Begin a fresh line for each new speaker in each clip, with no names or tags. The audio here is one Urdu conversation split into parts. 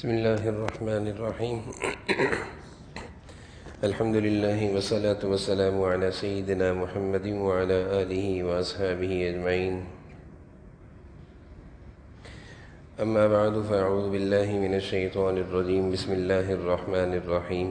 بسم الله الرحمن الرحيم الحمد لله والصلاة والسلام على سيدنا محمد وعلى آله وأصحابه أجمعين أما بعد فأعوذ بالله من الشيطان الرجيم بسم الله الرحمن الرحيم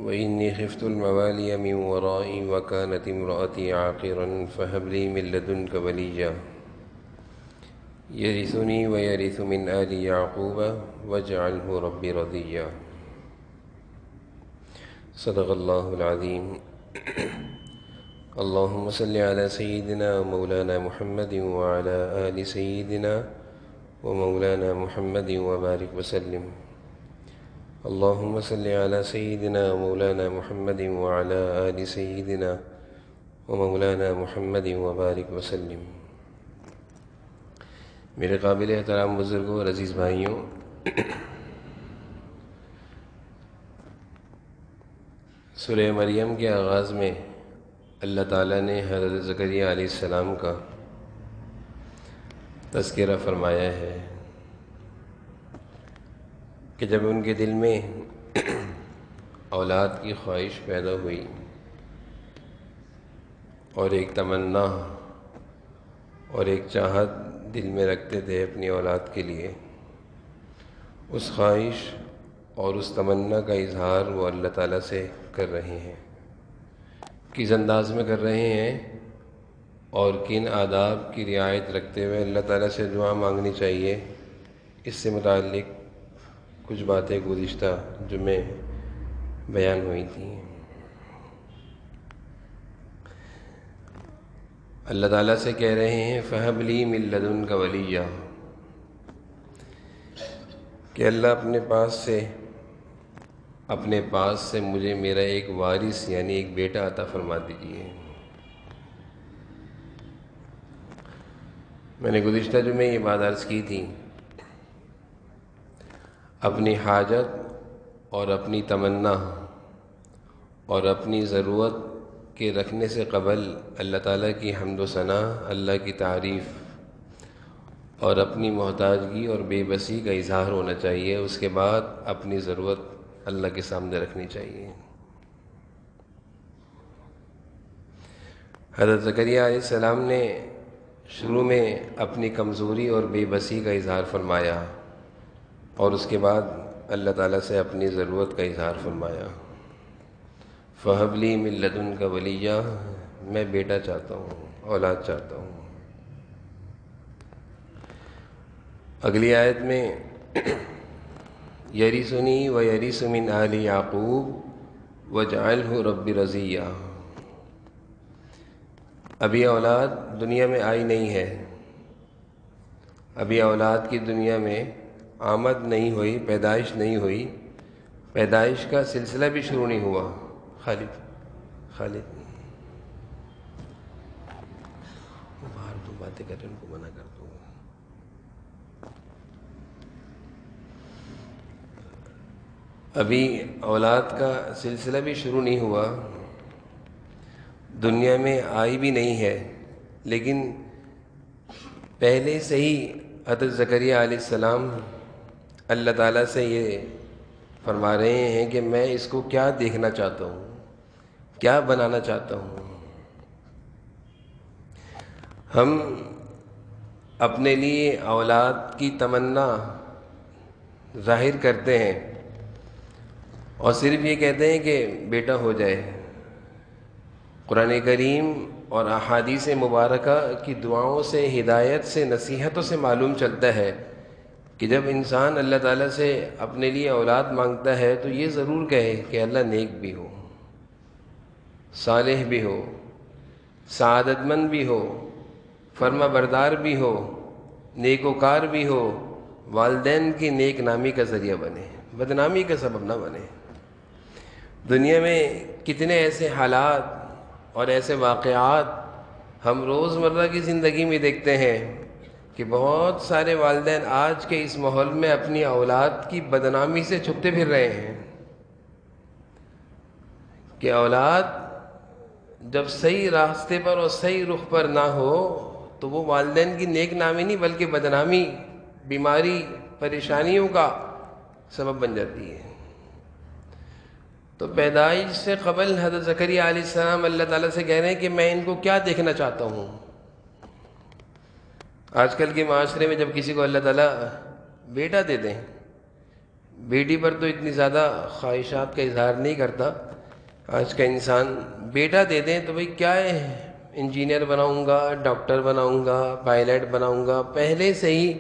وإني خفت الموالي من ورائي وكانت امرأتي عاقرا فهب لي من لدنك وليا يرثني ويرث من آل يعقوب واجعله ربي رضيا صدق الله العظيم اللهم صل على سيدنا ومولانا محمد وعلى آل سيدنا ومولانا محمد وبارك وسلم اللهم صل على سيدنا ومولانا محمد وعلى آل سيدنا ومولانا محمد وبارك وسلم۔ میرے قابل احترام بزرگوں اور عزیز بھائیوں، سورہ مریم کے آغاز میں اللہ تعالیٰ نے حضرت زکریا علیہ السلام کا تذکرہ فرمایا ہے کہ جب ان کے دل میں اولاد کی خواہش پیدا ہوئی اور ایک تمنا اور ایک چاہت دل میں رکھتے تھے اپنی اولاد کے لیے، اس خواہش اور اس تمنا کا اظہار وہ اللہ تعالیٰ سے کر رہے ہیں، کس انداز میں کر رہے ہیں اور کن آداب کی رعایت رکھتے ہوئے اللہ تعالیٰ سے دعا مانگنی چاہیے، اس سے متعلق کچھ باتیں گزشتہ جمعے بیان ہوئی تھیں۔ اللہ تعالیٰ سے کہہ رہے ہیں فَهَبْ لِي مِن لَّدُنْكَ وَلِيًّا، کہ اللہ اپنے پاس سے مجھے میرا ایک وارث یعنی ایک بیٹا عطا فرما دیجیے۔ میں نے گزشتہ جمعے یہ بات عرض کی تھی، اپنی حاجت اور اپنی تمنا اور اپنی ضرورت کے رکھنے سے قبل اللہ تعالیٰ کی حمد و ثنا، اللہ کی تعریف اور اپنی محتاجگی اور بے بسی کا اظہار ہونا چاہیے، اس کے بعد اپنی ضرورت اللہ کے سامنے رکھنی چاہیے۔ حضرت زکریا علیہ السلام نے شروع میں اپنی کمزوری اور بے بسی کا اظہار فرمایا اور اس کے بعد اللہ تعالیٰ سے اپنی ضرورت کا اظہار فرمایا۔ فَهَبْ لِي مِن لَّدُنْكَ وَلِيًّا، میں بیٹا چاہتا ہوں، اولاد چاہتا ہوں۔ اگلی آیت میں یرثنی ویرث من آل یعقوب واجعلہ رب رضیہ، ابھی اولاد دنیا میں آئی نہیں ہے، ابھی اولاد کی دنیا میں آمد نہیں ہوئی، پیدائش نہیں ہوئی، پیدائش کا سلسلہ بھی شروع نہیں ہوا۔ خالد باہر تو باتیں کر رہے، ان کو منع کر دو۔ ابھی اولاد کا سلسلہ بھی شروع نہیں ہوا، دنیا میں آئی بھی نہیں ہے، لیکن پہلے سے ہی حضرت زکریا علیہ السلام اللہ تعالیٰ سے یہ فرما رہے ہیں کہ میں اس کو کیا دیکھنا چاہتا ہوں، کیا بنانا چاہتا ہوں۔ ہم اپنے لیے اولاد کی تمنا ظاہر کرتے ہیں اور صرف یہ کہتے ہیں کہ بیٹا ہو جائے۔ قرآن کریم اور احادیث مبارکہ کی دعاؤں سے، ہدایت سے، نصیحتوں سے معلوم چلتا ہے کہ جب انسان اللہ تعالیٰ سے اپنے لیے اولاد مانگتا ہے تو یہ ضرور کہے کہ اللہ نیک بھی ہو، صالح بھی ہو، سعادت مند بھی ہو، فرما بردار بھی ہو، نیک وکار بھی ہو، والدین کی نیک نامی کا ذریعہ بنے، بدنامی کا سبب نہ بنے۔ دنیا میں کتنے ایسے حالات اور ایسے واقعات ہم روزمرہ کی زندگی میں دیکھتے ہیں کہ بہت سارے والدین آج کے اس ماحول میں اپنی اولاد کی بدنامی سے چھپتے پھر رہے ہیں کہ اولاد جب صحیح راستے پر اور صحیح رخ پر نہ ہو تو وہ والدین کی نیک نامی نہیں بلکہ بدنامی، بیماری، پریشانیوں کا سبب بن جاتی ہے۔ تو پیدائش سے قبل حضرت زکریہ علیہ السلام اللہ تعالیٰ سے کہہ رہے ہیں کہ میں ان کو کیا دیکھنا چاہتا ہوں۔ آج کل کے معاشرے میں جب کسی کو اللہ تعالیٰ بیٹا دے دیں، بیٹی پر تو اتنی زیادہ خواہشات کا اظہار نہیں کرتا آج کا انسان، بیٹا دے دیں تو بھئی کیا ہے، انجینئر بناؤں گا، ڈاکٹر بناؤں گا، پائلٹ بناؤں گا، پہلے سے ہی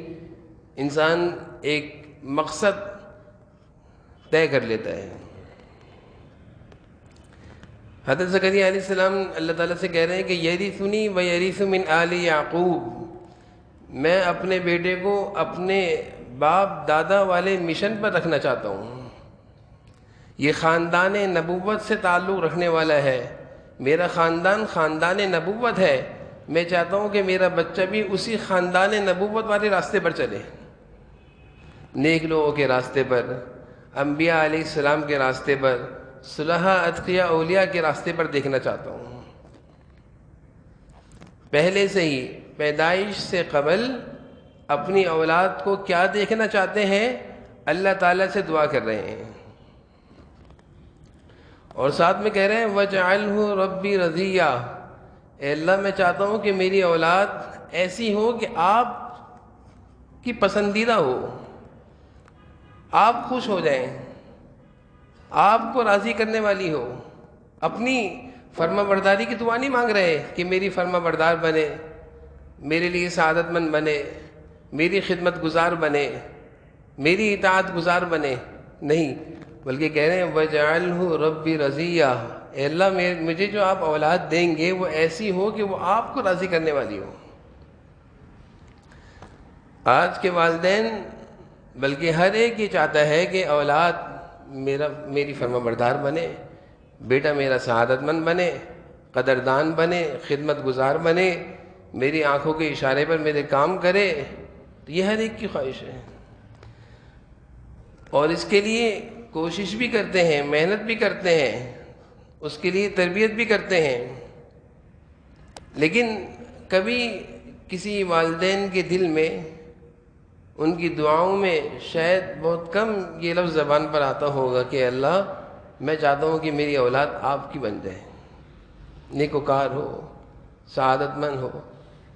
انسان ایک مقصد طے کر لیتا ہے۔ حضرت زکریہ علیہ السلام اللہ تعالیٰ سے کہہ رہے ہیں کہ یرثنی و یرث من آل یعقوب، میں اپنے بیٹے کو اپنے باپ دادا والے مشن پر رکھنا چاہتا ہوں، یہ خاندان نبوت سے تعلق رکھنے والا ہے، میرا خاندان خاندان نبوت ہے، میں چاہتا ہوں کہ میرا بچہ بھی اسی خاندان نبوت والے راستے پر چلے، نیک لوگوں کے راستے پر، انبیاء علیہ السلام کے راستے پر، صلحاء اتقیاء اولیاء کے راستے پر دیکھنا چاہتا ہوں۔ پہلے سے ہی پیدائش سے قبل اپنی اولاد کو کیا دیکھنا چاہتے ہیں، اللہ تعالیٰ سے دعا کر رہے ہیں، اور ساتھ میں کہہ رہے ہیں وَجْعَلْهُ رَبِّي رَضِيًّا، اے اللہ میں چاہتا ہوں کہ میری اولاد ایسی ہو کہ آپ کی پسندیدہ ہو، آپ خوش ہو جائیں، آپ کو راضی کرنے والی ہو۔ اپنی فرما برداری کی دعا نہیں مانگ رہے کہ میری فرما بردار بنے، میرے لیے سعادت مند بنے، میری خدمت گزار بنے، میری اطاعت گزار بنے، نہیں، بلکہ کہہ رہے ہیں وَجْعَلْهُ رَبِّي رَضِيًّا، اے اللہ مجھے جو آپ اولاد دیں گے وہ ایسی ہو کہ وہ آپ کو راضی کرنے والی ہو۔ آج کے والدین بلکہ ہر ایک یہ چاہتا ہے کہ اولاد میری فرما بردار بنے، بیٹا میرا سعادت مند بنے، قدردان بنے، خدمت گزار بنے، میری آنکھوں کے اشارے پر میرے کام کرے، تو یہ ہر ایک کی خواہش ہے، اور اس کے لیے کوشش بھی کرتے ہیں، محنت بھی کرتے ہیں، اس کے لیے تربیت بھی کرتے ہیں، لیکن کبھی کسی والدین کے دل میں، ان کی دعاؤں میں شاید بہت کم یہ لفظ زبان پر آتا ہوگا کہ اللہ میں چاہتا ہوں کہ میری اولاد آپ کی بن جائے، نیکوکار ہو، سعادت مند ہو،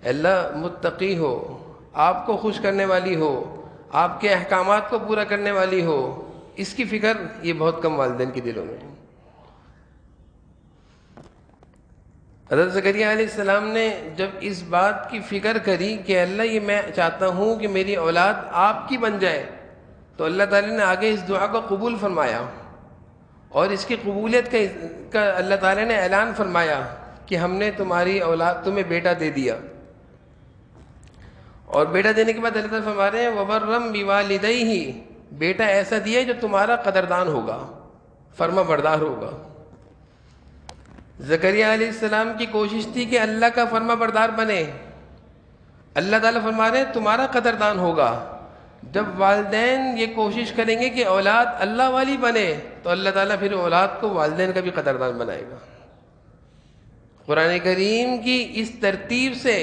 اللہ متقی ہو، آپ کو خوش کرنے والی ہو، آپ کے احکامات کو پورا کرنے والی ہو، اس کی فکر یہ بہت کم والدین کے دلوں میں ہے۔ حضرت زکریہ علیہ السلام نے جب اس بات کی فکر کری کہ اللہ یہ میں چاہتا ہوں کہ میری اولاد آپ کی بن جائے، تو اللہ تعالیٰ نے آگے اس دعا کو قبول فرمایا، اور اس کی قبولیت کا اللہ تعالیٰ نے اعلان فرمایا کہ ہم نے تمہاری اولاد تمہیں بیٹا دے دیا، اور بیٹا دینے کے بعد اللہ تعالیٰ فرما رہے ہیں وَبَرًّا بِوَالِدَيْهِ، بیٹا ایسا دیا جو تمہارا قدردان ہوگا، فرما بردار ہوگا۔ زکریہ علیہ السلام کی کوشش تھی کہ اللہ کا فرما بردار بنے، اللہ تعالیٰ فرما رہے ہیں تمہارا قدردان ہوگا۔ جب والدین یہ کوشش کریں گے کہ اولاد اللہ والی بنے تو اللہ تعالیٰ پھر اولاد کو والدین کا بھی قدردان بنائے گا۔ قرآن کریم کی اس ترتیب سے،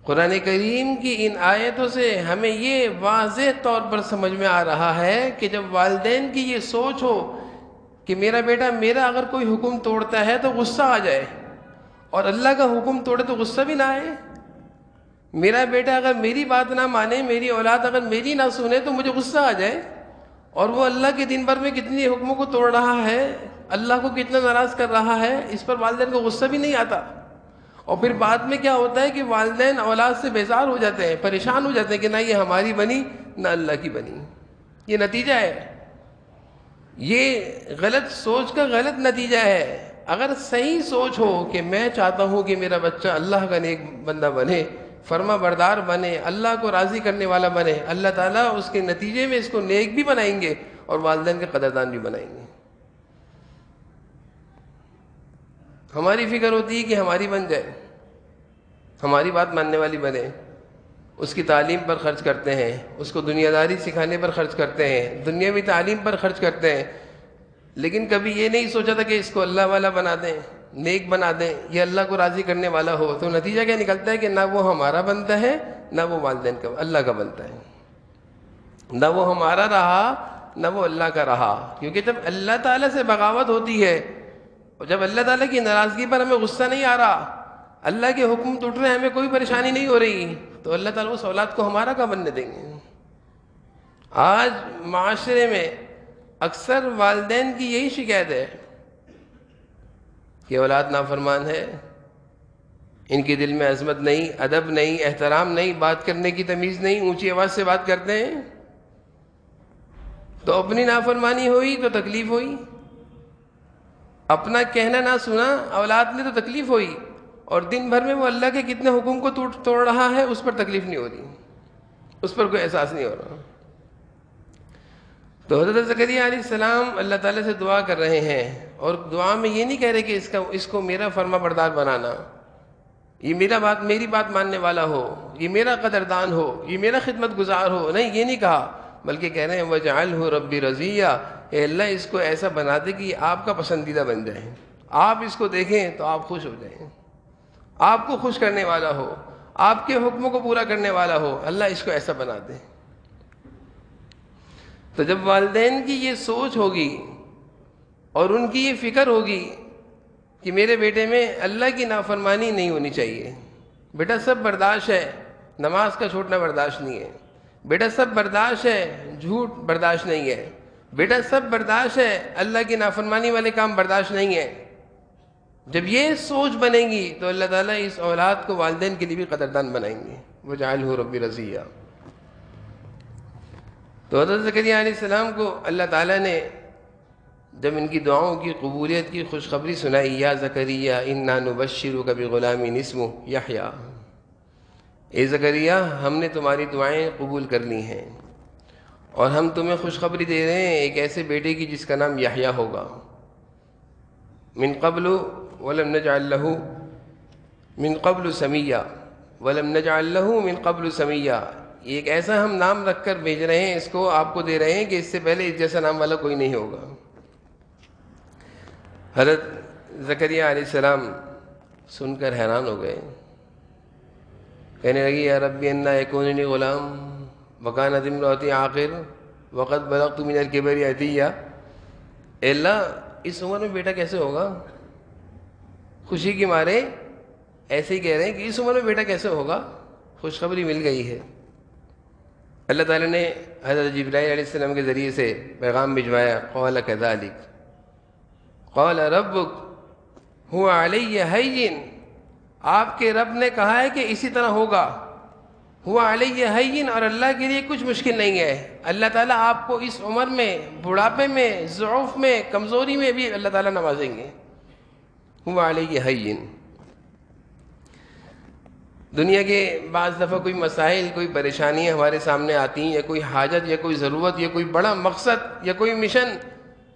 قرآن کریم کی ان آیتوں سے ہمیں یہ واضح طور پر سمجھ میں آ رہا ہے کہ جب والدین کی یہ سوچ ہو کہ میرا بیٹا میرا اگر کوئی حکم توڑتا ہے تو غصہ آ جائے، اور اللہ کا حکم توڑے تو غصہ بھی نہ آئے، میرا بیٹا اگر میری بات نہ مانے، میری اولاد اگر میری نہ سنے تو مجھے غصہ آ جائے، اور وہ اللہ کے دن بھر میں کتنی حکموں کو توڑ رہا ہے، اللہ کو کتنا ناراض کر رہا ہے، اس پر والدین کو غصہ بھی نہیں آتا۔ اور پھر بعد میں کیا ہوتا ہے کہ والدین اولاد سے بیزار ہو جاتے ہیں، پریشان ہو جاتے ہیں کہ نہ یہ ہماری بنی نہ اللہ کی بنی۔ یہ نتیجہ ہے، یہ غلط سوچ کا غلط نتیجہ ہے۔ اگر صحیح سوچ ہو کہ میں چاہتا ہوں کہ میرا بچہ اللہ کا نیک بندہ بنے، فرما بردار بنے، اللہ کو راضی کرنے والا بنے، اللہ تعالیٰ اس کے نتیجے میں اس کو نیک بھی بنائیں گے اور والدین کے قدردان بھی بنائیں گے۔ ہماری فکر ہوتی ہے کہ ہماری بن جائے، ہماری بات ماننے والی بنے، اس کی تعلیم پر خرچ کرتے ہیں، اس کو دنیا داری سکھانے پر خرچ کرتے ہیں، دنیاوی تعلیم پر خرچ کرتے ہیں، لیکن کبھی یہ نہیں سوچا تھا کہ اس کو اللہ والا بنا دیں۔ نیک بنا دیں، یہ اللہ کو راضی کرنے والا ہو، تو نتیجہ کیا نکلتا ہے کہ نہ وہ ہمارا بنتا ہے نہ وہ والدین کا، اللہ کا بنتا ہے، نہ وہ ہمارا رہا نہ وہ اللہ کا رہا۔ کیونکہ جب اللہ تعالیٰ سے بغاوت ہوتی ہے اور جب اللہ تعالیٰ کی ناراضگی پر ہمیں غصہ نہیں آ رہا، اللہ کے حکم ٹوٹ رہے ہیں، ہمیں کوئی پریشانی نہیں ہو رہی، تو اللہ تعالیٰ اس اولاد کو ہمارا کا بننے دیں گے؟ آج معاشرے میں اکثر والدین کی یہی شکایت ہے کہ اولاد نافرمان ہے، ان کے دل میں عظمت نہیں، ادب نہیں، احترام نہیں، بات کرنے کی تمیز نہیں، اونچی آواز سے بات کرتے ہیں۔ تو اپنی نافرمانی ہوئی تو تکلیف ہوئی، اپنا کہنا نہ سنا اولاد نے تو تکلیف ہوئی، اور دن بھر میں وہ اللہ کے کتنے حکم کو توڑ رہا ہے، اس پر تکلیف نہیں ہو رہی، اس پر کوئی احساس نہیں ہو رہا۔ تو حضرت زکریا علیہ السلام اللہ تعالیٰ سے دعا کر رہے ہیں، اور دعا میں یہ نہیں کہہ رہے کہ اس کو میرا فرما بردار بنانا، یہ میری بات ماننے والا ہو، یہ میرا قدردان ہو، یہ میرا خدمت گزار ہو، نہیں، یہ نہیں کہا، بلکہ کہہ رہے ہیں وَجْعَلْهُ رَبِّ رَضِيًّا، اے اللہ اس کو ایسا بنا دے کہ یہ آپ کا پسندیدہ بن جائے، آپ اس کو دیکھیں تو آپ خوش ہو جائیں، آپ کو خوش کرنے والا ہو، آپ کے حکموں کو پورا کرنے والا ہو، اللہ اس کو ایسا بنا دے۔ تو جب والدین کی یہ سوچ ہوگی اور ان کی یہ فکر ہوگی کہ میرے بیٹے میں اللہ کی نافرمانی نہیں ہونی چاہیے، بیٹا سب برداشت ہے، نماز کا چھوڑنا برداشت نہیں ہے، بیٹا سب برداشت ہے، جھوٹ برداشت نہیں ہے، بیٹا سب برداشت ہے، اللہ کی نافرمانی والے کام برداشت نہیں ہے، جب یہ سوچ بنے گی تو اللہ تعالیٰ اس اولاد کو والدین کے لیے بھی قدردان بنائیں گے، وَجْعَلْهُ رَبِّ رَضِيًّا۔ تو حضرت زکریا علیہ السلام کو اللہ تعالیٰ نے جب ان کی دعاؤں کی قبولیت کی خوشخبری سنائی، یا زکریا انا نبشرک بغلام اسمہ یحییٰ، اے زکریا ہم نے تمہاری دعائیں قبول کر لی ہیں اور ہم تمہیں خوشخبری دے رہے ہیں ایک ایسے بیٹے کی جس کا نام یحییٰ ہوگا، من قبل ولم نجعل له من قبل سمیہ، ولم نجعل له من قبل سمیہ، ایک ایسا ہم نام رکھ کر بھیج رہے ہیں، اس کو آپ کو دے رہے ہیں کہ اس سے پہلے اس جیسا نام والا کوئی نہیں ہوگا۔ حضرت زکریا علیہ السلام سن کر حیران ہو گئے، کہنے لگی یا رب انا یکون لی غلام وکانت امرأتی عاقر وقد بلغت من الکبر عتیہ، اے اللہ اس عمر میں بیٹا کیسے ہوگا؟ خوشی کے مارے ایسے ہی کہہ رہے ہیں کہ اس عمر میں بیٹا کیسے ہوگا، خوشخبری مل گئی ہے۔ اللہ تعالیٰ نے حضرت جبرائیل علیہ السلام کے ذریعے سے پیغام بھجوایا، قال کذالک قال ربک هو علی ہین، آپ کے رب نے کہا ہے کہ اسی طرح ہوگا، هو علی ہین، اور اللہ کے لیے کچھ مشکل نہیں ہے، اللہ تعالیٰ آپ کو اس عمر میں، بڑھاپے میں، ضعف میں، کمزوری میں بھی اللہ تعالیٰ نوازیں گے، هو علی ہین۔ دنیا کے بعض دفعہ کوئی مسائل، کوئی پریشانیاں ہمارے سامنے آتی ہیں، یا کوئی حاجت یا کوئی ضرورت یا کوئی بڑا مقصد یا کوئی مشن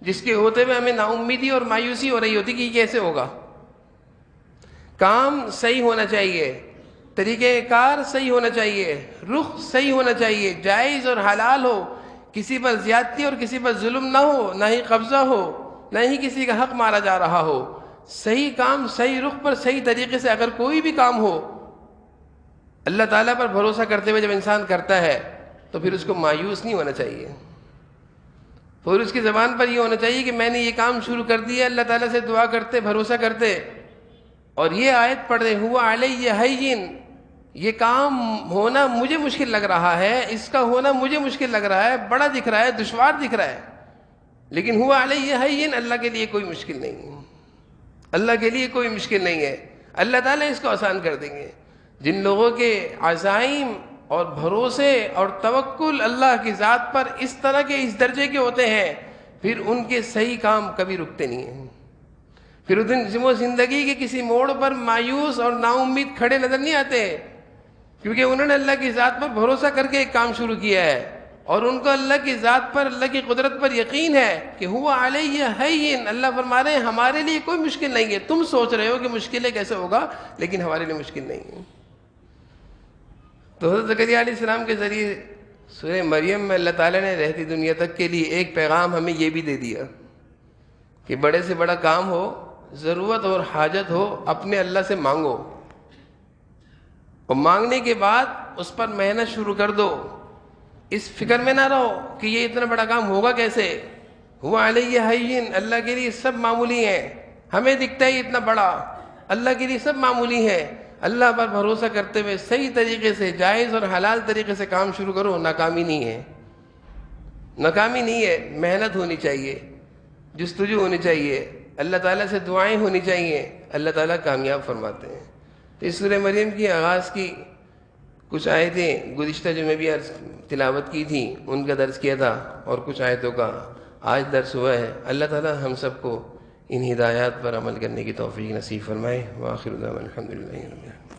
جس کے ہوتے ہوئے ہمیں نا امیدی اور مایوسی ہو رہی ہوتی کہ یہ کیسے ہوگا۔ کام صحیح ہونا چاہیے، طریقہ کار صحیح ہونا چاہیے، رخ صحیح ہونا چاہیے، جائز اور حلال ہو، کسی پر زیادتی اور کسی پر ظلم نہ ہو، نہ ہی قبضہ ہو، نہ ہی کسی کا حق مارا جا رہا ہو، صحیح کام صحیح رخ پر صحیح طریقے سے اگر کوئی بھی کام ہو، اللہ تعالیٰ پر بھروسہ کرتے ہوئے جب انسان کرتا ہے تو پھر اس کو مایوس نہیں ہونا چاہیے، پھر اس کی زبان پر یہ ہونا چاہیے کہ میں نے یہ کام شروع کر دیا، اللہ تعالیٰ سے دعا کرتے، بھروسہ کرتے، اور یہ آیت پڑھتے ہوا علیہ ہین، یہ کام ہونا مجھے مشکل لگ رہا ہے، اس کا ہونا مجھے مشکل لگ رہا ہے، بڑا دکھ رہا ہے، دشوار دکھ رہا ہے، لیکن ہوا علیہ ہین، اللہ کے لیے کوئی مشکل نہیں ہے، اللہ کے لیے کوئی مشکل نہیں ہے، اللہ تعالیٰ اس کو آسان کر دیں گے۔ جن لوگوں کے عزائم اور بھروسے اور توکل اللہ کی ذات پر اس طرح کے اس درجے کے ہوتے ہیں، پھر ان کے صحیح کام کبھی رکتے نہیں ہیں، پھر وہ زندگی کے کسی موڑ پر مایوس اور نا امید کھڑے نظر نہیں آتے، کیونکہ انہوں نے اللہ کی ذات پر بھروسہ کر کے ایک کام شروع کیا ہے، اور ان کو اللہ کی ذات پر، اللہ کی قدرت پر یقین ہے کہ ہوا علیہ ہین، اللہ فرما رہے ہیں ہمارے لیے کوئی مشکل نہیں ہے، تم سوچ رہے ہو کہ مشکل ہے کیسے ہوگا، لیکن ہمارے لیے مشکل نہیں ہے۔ تو حضرت زکریا علیہ السلام کے ذریعے سورہ مریم میں اللہ تعالیٰ نے رہتی دنیا تک کے لیے ایک پیغام ہمیں یہ بھی دے دیا کہ بڑے سے بڑا کام ہو ضرورت اور حاجت ہو اپنے اللہ سے مانگو، اور مانگنے کے بعد اس پر محنت شروع کر دو. اس فکر میں نہ رہو کہ یہ اتنا بڑا کام ہوگا کیسے. ہوا علیہ ہین، اللہ کے لیے سب معمولی ہیں. ہمیں دکھتا ہے اتنا بڑا، اللہ کے لیے سب معمولی ہے. اللہ پر بھروسہ کرتے ہوئے صحیح طریقے سے، جائز اور حلال طریقے سے کام شروع کرو. ناکامی نہیں ہے، ناکامی نہیں ہے. محنت ہونی چاہیے، جستجو ہونی چاہیے، اللہ تعالیٰ سے دعائیں ہونی چاہیے. اللہ تعالیٰ کامیاب فرماتے ہیں. تو اس سورہ مریم کی آغاز کی کچھ آیتیں گزشتہ جو میں بھی تلاوت کی تھیں ان کا درس کیا تھا، اور کچھ آیتوں کا آج درس ہوا ہے. اللہ تعالیٰ ہم سب کو ان ہدایات پر عمل کرنے کی توفیق نصیب فرمائے. وآخر دعوانا الحمدللہ رب العالمین.